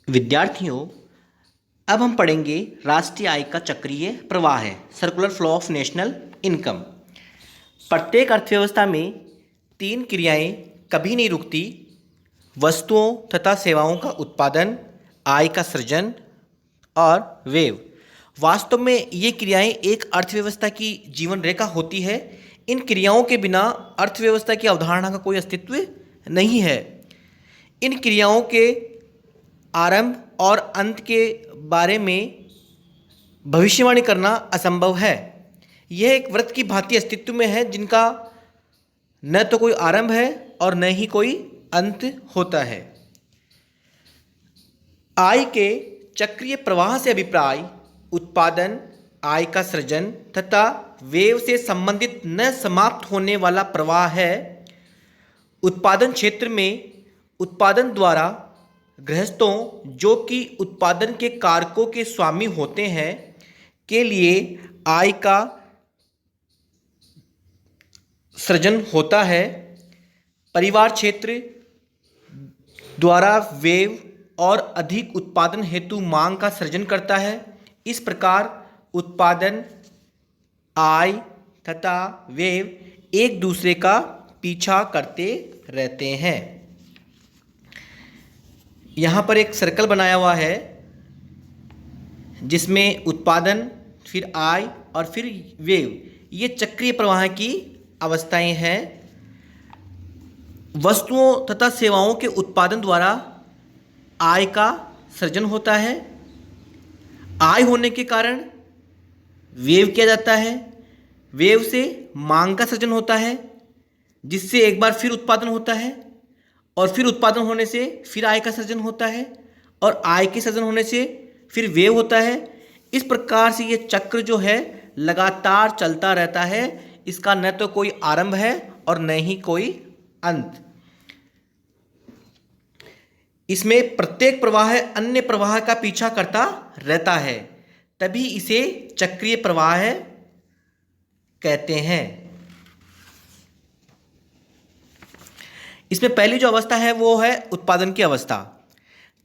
विद्यार्थियों, अब हम पढ़ेंगे राष्ट्रीय आय का चक्रीय प्रवाह है, circular flow of national income. प्रत्येक अर्थव्यवस्था में तीन क्रियाएं कभी नहीं रुकती: वस्तुओं तथा सेवाओं का उत्पादन, आय का सृजन और व्यय। वास्तव में ये क्रियाएं एक अर्थव्यवस्था की जीवन रेखा होती है। इन क्रियाओं के बिना अर्थव्यवस्था की अवधारणा का कोई अस्तित्व नहीं है। इन क्रियाओं के आरंभ और अंत के बारे में भविष्यवाणी करना असंभव है। यह एक वृत्त की भांति अस्तित्व में है जिनका न तो कोई आरंभ है और न ही कोई अंत होता है। आय के चक्रीय प्रवाह से अभिप्राय उत्पादन, आय का सृजन तथा व्यय से संबंधित न समाप्त होने वाला प्रवाह है। उत्पादन क्षेत्र में उत्पादन द्वारा गृहस्थों, जो कि उत्पादन के कारकों के स्वामी होते हैं, के लिए आय का सृजन होता है। परिवार क्षेत्र द्वारा व्यय और अधिक उत्पादन हेतु मांग का सृजन करता है। इस प्रकार उत्पादन, आय तथा व्यय एक दूसरे का पीछा करते रहते हैं। यहाँ पर एक सर्कल बनाया हुआ है जिसमें उत्पादन, फिर आय और फिर व्यय, ये चक्रीय प्रवाह की अवस्थाएं हैं। वस्तुओं तथा सेवाओं के उत्पादन द्वारा आय का सृजन होता है। आय होने के कारण व्यय किया जाता है। व्यय से मांग का सृजन होता है, जिससे एक बार फिर उत्पादन होता है और फिर उत्पादन होने से फिर आय का सृजन होता है और आय के सृजन होने से फिर व्यय होता है। इस प्रकार से ये चक्र जो है लगातार चलता रहता है। इसका न तो कोई आरंभ है और न ही कोई अंत। इसमें प्रत्येक प्रवाह अन्य प्रवाह का पीछा करता रहता है, तभी इसे चक्रीय प्रवाह कहते हैं। इसमें पहली जो अवस्था है वो है उत्पादन की अवस्था।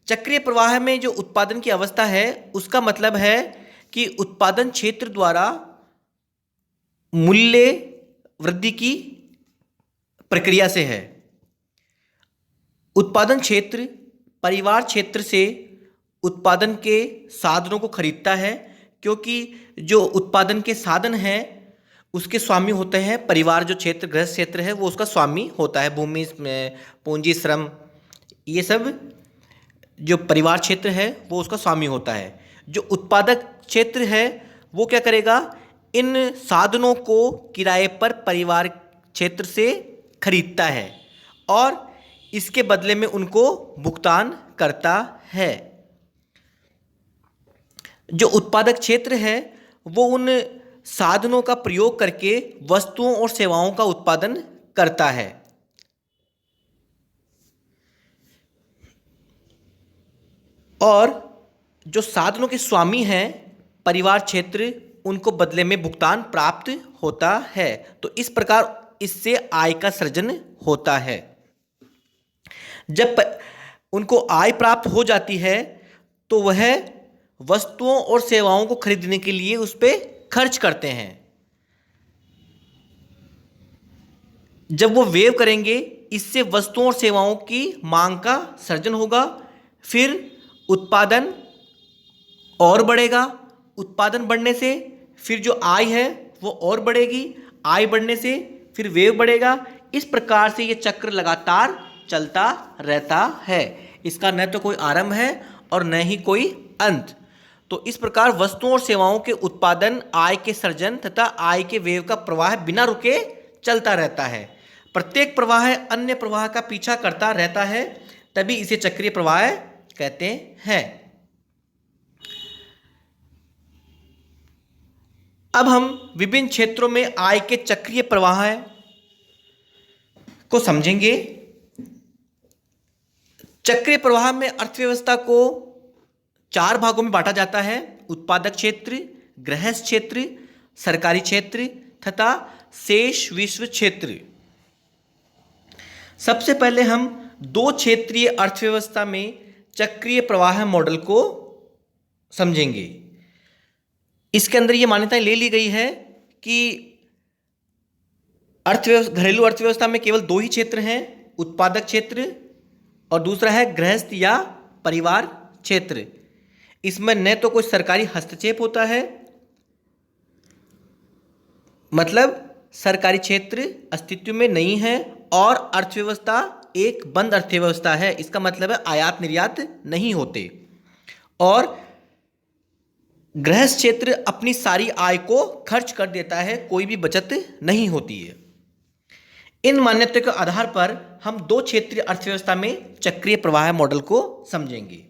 चक्रीय प्रवाह में जो उत्पादन की अवस्था है उसका मतलब है कि उत्पादन क्षेत्र द्वारा मूल्य वृद्धि की प्रक्रिया से है। उत्पादन क्षेत्र परिवार क्षेत्र से उत्पादन के साधनों को खरीदता है, क्योंकि जो उत्पादन के साधन हैं उसके स्वामी होते हैं परिवार। जो क्षेत्र गृहस्थ क्षेत्र है वो उसका स्वामी होता है। भूमि, पूंजी, श्रम, ये सब जो परिवार क्षेत्र है वो उसका स्वामी होता है। जो उत्पादक क्षेत्र है वो क्या करेगा, इन साधनों को किराए पर परिवार क्षेत्र से खरीदता है और इसके बदले में उनको भुगतान करता है। जो उत्पादक क्षेत्र है वो उन साधनों का प्रयोग करके वस्तुओं और सेवाओं का उत्पादन करता है। और जो साधनों के स्वामी हैं परिवार क्षेत्र, उनको बदले में भुगतान प्राप्त होता है। तो इस प्रकार इससे आय का सृजन होता है। जब उनको आय प्राप्त हो जाती है तो वह वस्तुओं और सेवाओं को खरीदने के लिए उस पर खर्च करते हैं। जब वो व्यय करेंगे, इससे वस्तुओं और सेवाओं की मांग का सृजन होगा। फिर उत्पादन और बढ़ेगा। उत्पादन बढ़ने से फिर जो आय है वो और बढ़ेगी। आय बढ़ने से फिर व्यय बढ़ेगा। इस प्रकार से ये चक्र लगातार चलता रहता है। इसका न तो कोई आरंभ है और न ही कोई अंत। तो इस प्रकार वस्तुओं और सेवाओं के उत्पादन, आय के सृजन तथा आय के व्यय का प्रवाह बिना रुके चलता रहता है। प्रत्येक प्रवाह अन्य प्रवाह का पीछा करता रहता है, तभी इसे चक्रीय प्रवाह कहते हैं। अब हम विभिन्न क्षेत्रों में आय के चक्रीय प्रवाह को समझेंगे। चक्रीय प्रवाह में अर्थव्यवस्था को 4 भागों में बांटा जाता है: उत्पादक क्षेत्र, गृहस्थ क्षेत्र, सरकारी क्षेत्र तथा शेष विश्व क्षेत्र। सबसे पहले हम 2 क्षेत्रीय अर्थव्यवस्था में चक्रीय प्रवाह मॉडल को समझेंगे। इसके अंदर ये मान्यताएं ले ली गई है कि घरेलू अर्थव्यवस्था में केवल दो ही क्षेत्र हैं, उत्पादक क्षेत्र और दूसरा है गृहस्थ या परिवार क्षेत्र। इसमें न तो कोई सरकारी हस्तक्षेप होता है, मतलब सरकारी क्षेत्र अस्तित्व में नहीं है, और अर्थव्यवस्था एक बंद अर्थव्यवस्था है। इसका मतलब है आयात निर्यात नहीं होते, और गृहस्थ क्षेत्र अपनी सारी आय को खर्च कर देता है, कोई भी बचत नहीं होती है। इन मान्यताओं के आधार पर हम दो क्षेत्रीय अर्थव्यवस्था में चक्रीय प्रवाह मॉडल को समझेंगे।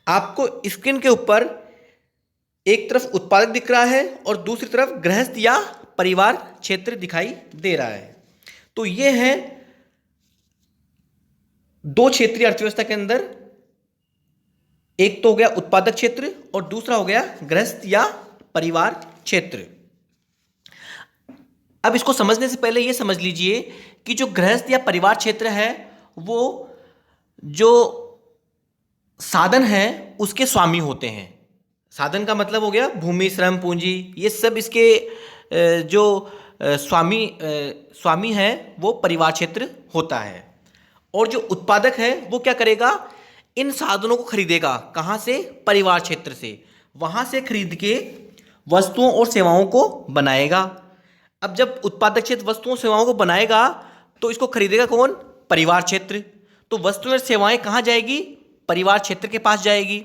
आपको स्क्रीन के ऊपर एक तरफ उत्पादक दिख रहा है और दूसरी तरफ गृहस्थ या परिवार क्षेत्र दिखाई दे रहा है। तो ये है दो क्षेत्रीय अर्थव्यवस्था के अंदर, एक तो हो गया उत्पादक क्षेत्र और दूसरा हो गया गृहस्थ या परिवार क्षेत्र। अब इसको समझने से पहले यह समझ लीजिए कि जो गृहस्थ या परिवार क्षेत्र है वो जो साधन है उसके स्वामी होते हैं। साधन का मतलब हो गया भूमि, श्रम, पूंजी, ये सब इसके जो स्वामी है वो परिवार क्षेत्र होता है। और जो उत्पादक है वो क्या करेगा, इन साधनों को खरीदेगा। कहाँ से? परिवार क्षेत्र से। वहाँ से खरीद के वस्तुओं और सेवाओं को बनाएगा। अब जब उत्पादक क्षेत्र वस्तुओं और सेवाओं को बनाएगा तो इसको खरीदेगा कौन? परिवार क्षेत्र। तो वस्तुएं और सेवाएं कहाँ जाएगी? परिवार क्षेत्र के पास जाएगी।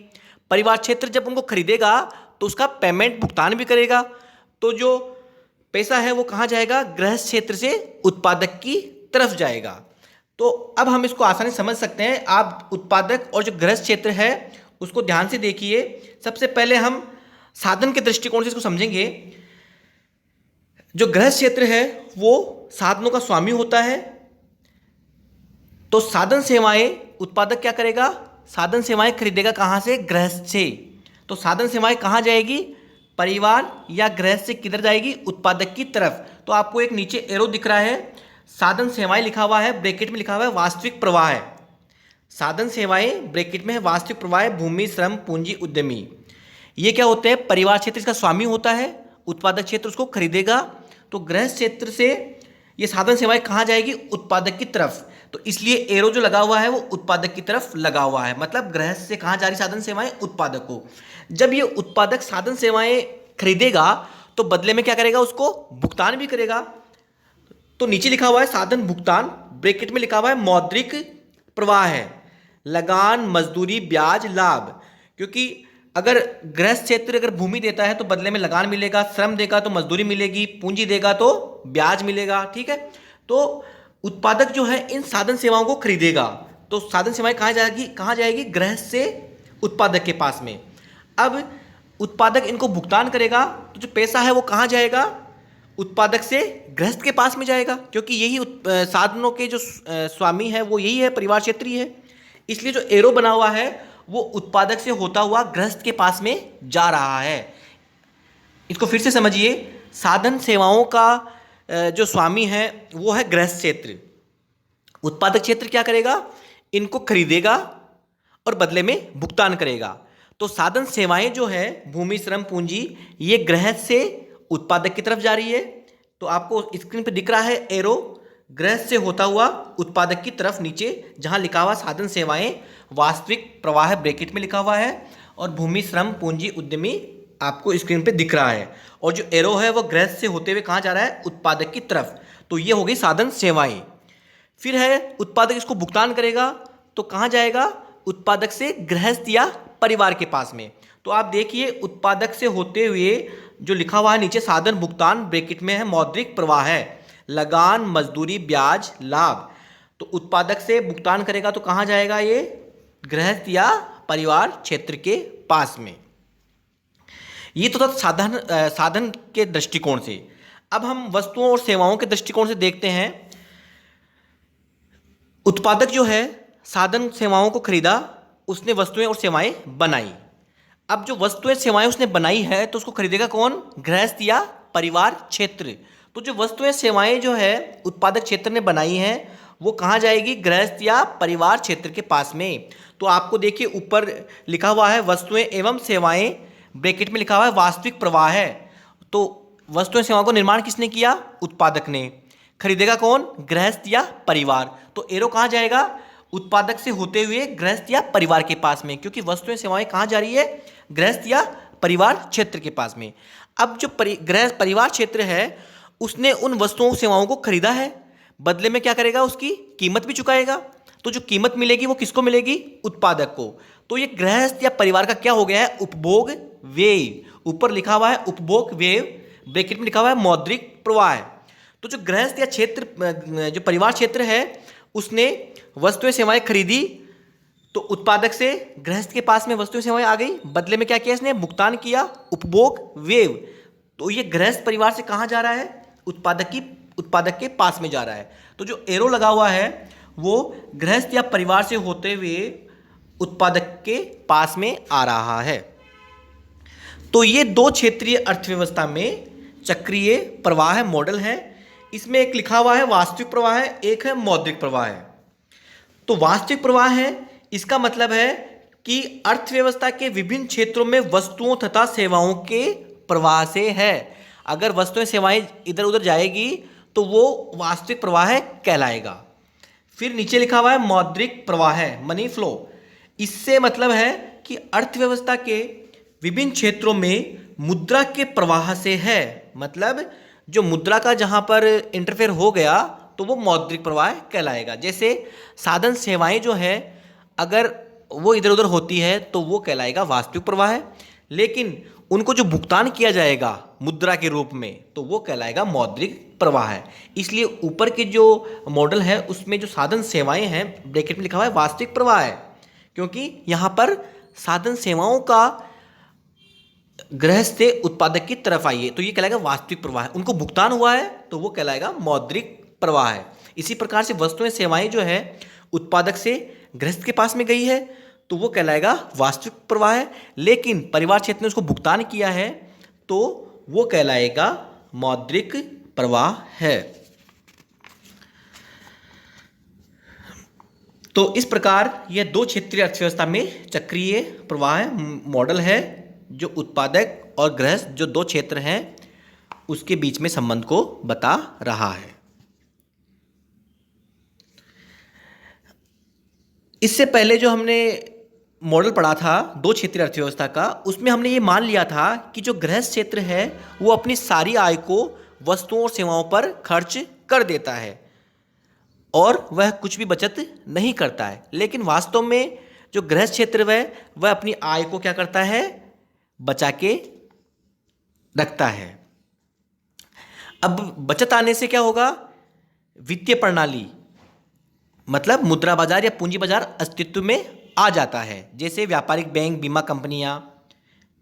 परिवार क्षेत्र जब उनको खरीदेगा तो उसका पेमेंट भुगतान भी करेगा। तो जो पैसा है वो कहाँ जाएगा? गृहस्थ क्षेत्र से उत्पादक की तरफ जाएगा। तो अब हम इसको आसानी से समझ सकते हैं। आप उत्पादक और जो गृहस्थ क्षेत्र है उसको ध्यान से देखिए। सबसे पहले हम साधन के दृष्टिकोण से इसको समझेंगे। जो गृहस्थ क्षेत्र है वो साधनों का स्वामी होता है। तो साधन सेवाएं उत्पादक क्या करेगा? साधन सेवाएं खरीदेगा कहाँ से? गृहस्थ से। तो साधन सेवाएं कहाँ जाएगी? परिवार या गृहस्थ से किधर जाएगी? उत्पादक की तरफ। तो आपको एक नीचे एरो दिख रहा है, साधन सेवाएं लिखा हुआ है, ब्रैकेट में लिखा हुआ है वास्तविक प्रवाह है। साधन सेवाएं ब्रैकेट में है, वास्तविक प्रवाह है, भूमि, श्रम, पूंजी, उद्यमी। ये क्या होते हैं? परिवार क्षेत्र इसका स्वामी होता है, उत्पादक क्षेत्र उसको खरीदेगा। तो गृहस्थ क्षेत्र से ये साधन सेवाएं कहाँ जाएगी? उत्पादक की तरफ। तो इसलिए एरो जो लगा हुआ है वो उत्पादक की तरफ लगा हुआ है, मतलब गृहस्थ से कहाँ जा रही साधन सेवाएं? उत्पादक को। जब ये उत्पादक साधन सेवाएं खरीदेगा तो बदले में क्या करेगा? उसको भुगतान भी करेगा। तो नीचे लिखा हुआ है साधन भुगतान, ब्रैकेट में लिखा हुआ है मौद्रिक प्रवाह है, लगान, मजदूरी, ब्याज, लाभ। क्योंकि अगर गृहस्थ क्षेत्र अगर भूमि देता है तो बदले में लगान मिलेगा, श्रम देगा तो मजदूरी मिलेगी, पूंजी देगा तो ब्याज मिलेगा। ठीक है। तो उत्पादक जो है इन साधन सेवाओं को खरीदेगा। तो साधन सेवाएं कहाँ जाएगी? कहाँ जाएगी? गृहस्थ से उत्पादक के पास में। अब उत्पादक इनको भुगतान करेगा तो जो पैसा है वो कहाँ जाएगा? उत्पादक से गृहस्थ के पास में जाएगा, क्योंकि यही साधनों के जो स्वामी है वो यही है, परिवार क्षेत्र ही है। इसलिए जो एरो बना हुआ है वो उत्पादक से होता हुआ गृहस्थ के पास में जा रहा है। इसको फिर से समझिए। साधन सेवाओं का जो स्वामी है वो है गृहस्थ क्षेत्र। उत्पादक क्षेत्र क्या करेगा? इनको खरीदेगा और बदले में भुगतान करेगा। तो साधन सेवाएं जो है भूमि, श्रम, पूंजी, ये गृहस्थ से उत्पादक की तरफ जा रही है। तो आपको स्क्रीन पर दिख रहा है एरो, गृहस्थ से होता हुआ उत्पादक की तरफ नीचे जहां लिखा हुआ साधन सेवाएं वास्तविक प्रवाह ब्रैकेट में लिखा हुआ है, और भूमि, श्रम, पूंजी, उद्यमी आपको स्क्रीन पे दिख रहा है। और जो एरो है वो गृहस्थ से होते हुए कहाँ जा रहा है? उत्पादक की तरफ। तो ये हो गई साधन सेवाएं। फिर है उत्पादक इसको भुगतान करेगा तो कहाँ जाएगा? उत्पादक से गृहस्थ या परिवार के पास में। तो आप देखिए उत्पादक से होते हुए जो लिखा हुआ है नीचे साधन भुगतान ब्रैकेट में है मौद्रिक प्रवाह है, लगान, मजदूरी, ब्याज, लाभ। तो उत्पादक से भुगतान करेगा तो कहाँ जाएगा? ये गृहस्थ या परिवार क्षेत्र के पास में। ये तो था साधन के दृष्टिकोण से। अब हम वस्तुओं और सेवाओं के दृष्टिकोण से देखते हैं। उत्पादक जो है साधन सेवाओं को खरीदा, उसने वस्तुएं और सेवाएं बनाई। अब जो वस्तुएं सेवाएं उसने बनाई है तो उसको खरीदेगा कौन? गृहस्थ या परिवार क्षेत्र। तो जो वस्तुएं सेवाएं जो है उत्पादक क्षेत्र ने बनाई हैं वो कहाँ जाएगी? गृहस्थ या परिवार क्षेत्र के पास में। तो आपको देखिए ऊपर लिखा हुआ है वस्तुएं एवं सेवाएं, ब्रैकेट में लिखा हुआ है वास्तविक प्रवाह है। तो वस्तुएं सेवाओं का निर्माण किसने किया? उत्पादक ने। खरीदेगा कौन? गृहस्थ या परिवार। तो एरो कहाँ जाएगा? उत्पादक से होते हुए गृहस्थ या परिवार के पास में, क्योंकि वस्तुएं सेवाएं कहाँ जा रही है? गृहस्थ या परिवार क्षेत्र के पास में। अब जो गृहस्थ परिवार क्षेत्र है उसने उन वस्तुओं सेवाओं को खरीदा है, बदले में क्या करेगा? उसकी कीमत भी चुकाएगा। तो जो कीमत मिलेगी वो किसको मिलेगी? उत्पादक को। तो ये गृहस्थ या परिवार का क्या हो गया है? उपभोग व्यय। ऊपर लिखा हुआ है उपभोग व्यय, ब्रैकेट में लिखा हुआ है मौद्रिक प्रवाह। तो जो गृहस्थ या क्षेत्र, जो परिवार क्षेत्र है, उसने वस्तुएं सेवाएं खरीदी, तो उत्पादक से गृहस्थ के पास में वस्तुएं सेवाएं आ गई, बदले में क्या किया इसने? भुगतान किया, उपभोग व्यय। तो ये गृहस्थ परिवार से कहाँ जा रहा है? उत्पादक के पास में जा रहा है। तो जो एरो लगा हुआ है वो गृहस्थ या परिवार से होते हुए उत्पादक के पास में आ रहा है। तो ये दो क्षेत्रीय अर्थव्यवस्था में चक्रीय प्रवाह मॉडल है। इसमें एक लिखा हुआ है वास्तविक प्रवाह है, एक है मौद्रिक प्रवाह है। तो वास्तविक प्रवाह है, इसका मतलब है कि अर्थव्यवस्था के विभिन्न क्षेत्रों में वस्तुओं तथा सेवाओं के प्रवाह से है। अगर वस्तुएं सेवाएं इधर उधर जाएगी तो वो वास्तविक प्रवाह कहलाएगा। फिर नीचे लिखा हुआ है मौद्रिक प्रवाह है, मनी फ्लो। इससे मतलब है कि अर्थव्यवस्था के विभिन्न क्षेत्रों में मुद्रा के प्रवाह से है। मतलब जो मुद्रा का जहाँ पर इंटरफेयर हो गया तो वो मौद्रिक प्रवाह कहलाएगा। जैसे साधन सेवाएं जो है अगर वो इधर उधर होती है तो वो कहलाएगा वास्तविक प्रवाह है, लेकिन उनको जो भुगतान किया जाएगा मुद्रा के रूप में तो वो कहलाएगा मौद्रिक प्रवाह है। इसलिए ऊपर के जो मॉडल है उसमें जो साधन सेवाएं हैं ब्रैकेट में लिखा हुआ है वास्तविक प्रवाह है, क्योंकि यहाँ पर साधन सेवाओं का गृहस्थ से उत्पादक की तरफ आई है तो ये कहलाएगा वास्तविक प्रवाह है। उनको भुगतान हुआ है तो वो कहलाएगा मौद्रिक प्रवाह है। इसी प्रकार से वस्तुएं सेवाएं जो है उत्पादक से गृहस्थ के पास में गई है तो वो कहलाएगा वास्तविक प्रवाह है, लेकिन परिवार क्षेत्र ने उसको भुगतान किया है तो वो कहलाएगा मौद्रिक प्रवाह है। तो इस प्रकार यह दो क्षेत्रीय अर्थव्यवस्था में चक्रीय प्रवाह मॉडल है जो उत्पादक और गृहस्थ जो दो क्षेत्र हैं उसके बीच में संबंध को बता रहा है। इससे पहले जो हमने मॉडल पढ़ा था दो क्षेत्रीय अर्थव्यवस्था का, उसमें हमने ये मान लिया था कि जो गृहस्थ क्षेत्र है वो अपनी सारी आय को वस्तुओं और सेवाओं पर खर्च कर देता है और वह कुछ भी बचत नहीं करता है। लेकिन वास्तव में जो गृहस्थ क्षेत्र है वह अपनी आय को क्या करता है? बचा के रखता है। अब बचत आने से क्या होगा? वित्तीय प्रणाली मतलब मुद्रा बाजार या पूंजी बाजार अस्तित्व में आ जाता है। जैसे व्यापारिक बैंक, बीमा कंपनियां,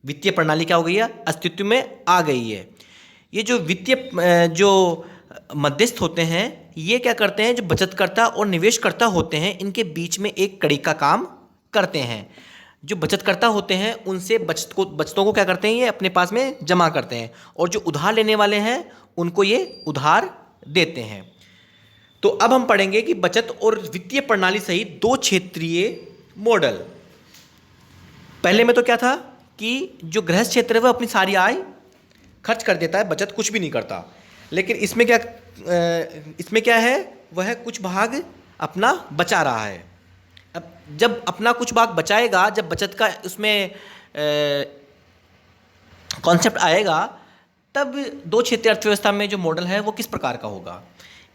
वित्तीय प्रणाली क्या हो गई है? अस्तित्व में आ गई है। ये जो वित्तीय जो मध्यस्थ होते हैं ये क्या करते हैं? जो बचतकर्ता और निवेशकर्ता होते हैं इनके बीच में एक कड़ी का काम करते हैं। जो बचतकर्ता होते हैं उनसे बचतों को क्या करते हैं? ये अपने पास में जमा करते हैं और जो उधार लेने वाले हैं उनको ये उधार देते हैं। तो अब हम पढ़ेंगे कि बचत और वित्तीय प्रणाली सहित दो क्षेत्रीय मॉडल। पहले में तो क्या था कि जो गृहस्थ क्षेत्र है वह अपनी सारी आय खर्च कर देता है, बचत कुछ भी नहीं करता। लेकिन इसमें क्या है? वह कुछ भाग अपना बचा रहा है। अब जब अपना कुछ भाग बचाएगा, जब बचत का उसमें कॉन्सेप्ट आएगा, तब दो क्षेत्रीय अर्थव्यवस्था में जो मॉडल है वो किस प्रकार का होगा।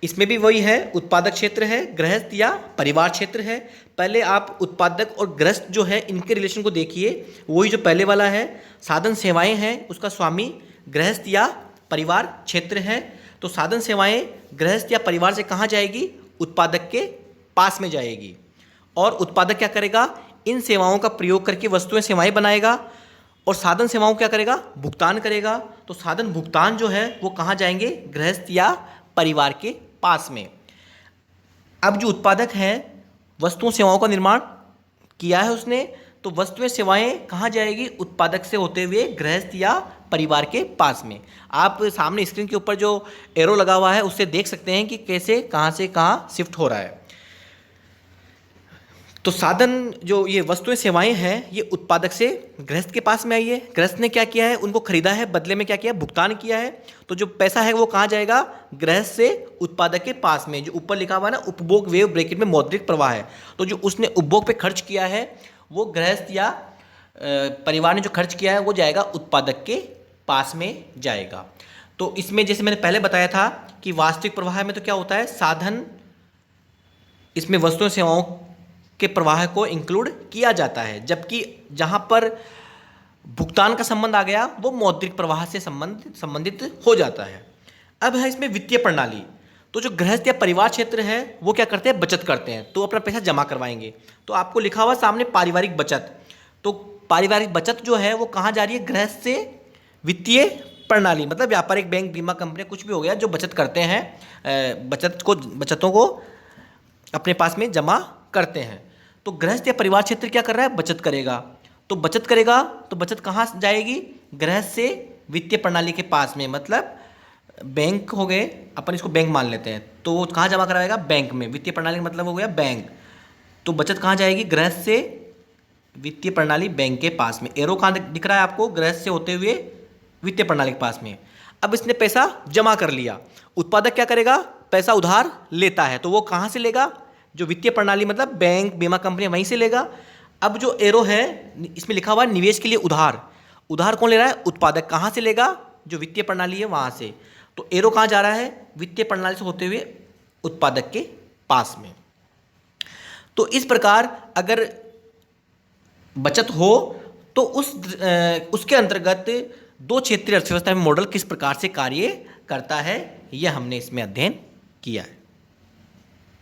इसमें भी वही है, उत्पादक क्षेत्र है, गृहस्थ या परिवार क्षेत्र है। पहले आप उत्पादक और गृहस्थ जो है इनके रिलेशन को देखिए, वही जो पहले वाला है। साधन सेवाएं हैं उसका स्वामी गृहस्थ या परिवार क्षेत्र है। तो साधन सेवाएं गृहस्थ या परिवार से कहाँ जाएगी? उत्पादक के पास में जाएगी। और उत्पादक क्या करेगा? इन सेवाओं का प्रयोग करके वस्तुएं सेवाएं बनाएगा और साधन सेवाओं क्या करेगा? भुगतान करेगा। तो साधन भुगतान जो है वो कहाँ जाएंगे? गृहस्थ या परिवार के पास में। अब जो उत्पादक है वस्तुओं सेवाओं का निर्माण किया है उसने, तो वस्तुएं सेवाएं कहाँ जाएगी? उत्पादक से होते हुए गृहस्थ या परिवार के पास में। आप सामने स्क्रीन के ऊपर जो एरो लगा हुआ है उससे देख सकते हैं कि कैसे कहाँ से कहाँ शिफ्ट हो रहा है। तो साधन जो ये वस्तुएं सेवाएं हैं ये उत्पादक से गृहस्थ के पास में आई है। गृहस्थ ने क्या किया है, उनको खरीदा है, बदले में क्या किया, भुगतान किया है। तो जो पैसा है वो कहाँ जाएगा, गृहस्थ से उत्पादक के पास में। जो ऊपर लिखा हुआ है ना, उपभोग व्यय ब्रैकेट में मौद्रिक प्रवाह है, तो जो उसने उपभोग पे खर्च किया है वो गृहस्थ या परिवार ने जो खर्च किया है वो जाएगा उत्पादक के पास में जाएगा। तो इसमें जैसे मैंने पहले बताया था कि वास्तविक प्रवाह में तो क्या होता है, साधन, इसमें वस्तुओं सेवाओं के प्रवाह को इंक्लूड किया जाता है, जबकि जहाँ पर भुगतान का संबंध आ गया वो मौद्रिक प्रवाह से संबंधित हो जाता है। अब है इसमें वित्तीय प्रणाली। तो जो गृहस्थ या परिवार क्षेत्र है वो क्या करते हैं, बचत करते हैं, तो अपना पैसा जमा करवाएंगे। तो आपको लिखा हुआ सामने पारिवारिक बचत। तो पारिवारिक बचत जो है वो कहाँ जा रही है, गृहस्थ से वित्तीय प्रणाली, मतलब व्यापारिक बैंक, बीमा कंपनी, कुछ भी हो गया, जो बचत करते हैं, बचतों को अपने पास में जमा करते हैं। तो गृहस्थ या परिवार क्षेत्र क्या कर रहा है, बचत करेगा। तो बचत करेगा तो बचत कहाँ जाएगी, गृहस्थ से वित्तीय प्रणाली के पास में, मतलब बैंक हो गए, अपन इसको बैंक मान लेते हैं, तो वो कहाँ जमा कराएगा, बैंक में। वित्तीय प्रणाली का मतलब हो गया बैंक। तो बचत कहाँ जाएगी, गृहस्थ से वित्तीय प्रणाली, बैंक के पास में। एरो कहाँ दिख रहा है आपको, गृहस्थ से होते हुए वित्तीय प्रणाली के पास में। अब इसने पैसा जमा कर लिया, उत्पादक क्या करेगा, पैसा उधार लेता है, तो वो कहाँ से लेगा, जो वित्तीय प्रणाली मतलब बैंक, बीमा कंपनी, वहीं से लेगा। अब जो एरो है इसमें लिखा हुआ है निवेश के लिए उधार। उधार कौन ले रहा है, उत्पादक। कहाँ से लेगा, जो वित्तीय प्रणाली है वहाँ से। तो एरो कहाँ जा रहा है, वित्तीय प्रणाली से होते हुए उत्पादक के पास में। तो इस प्रकार अगर बचत हो तो उसके अंतर्गत दो क्षेत्रीय अर्थव्यवस्था में मॉडल किस प्रकार से कार्य करता है, यह हमने इसमें अध्ययन किया है।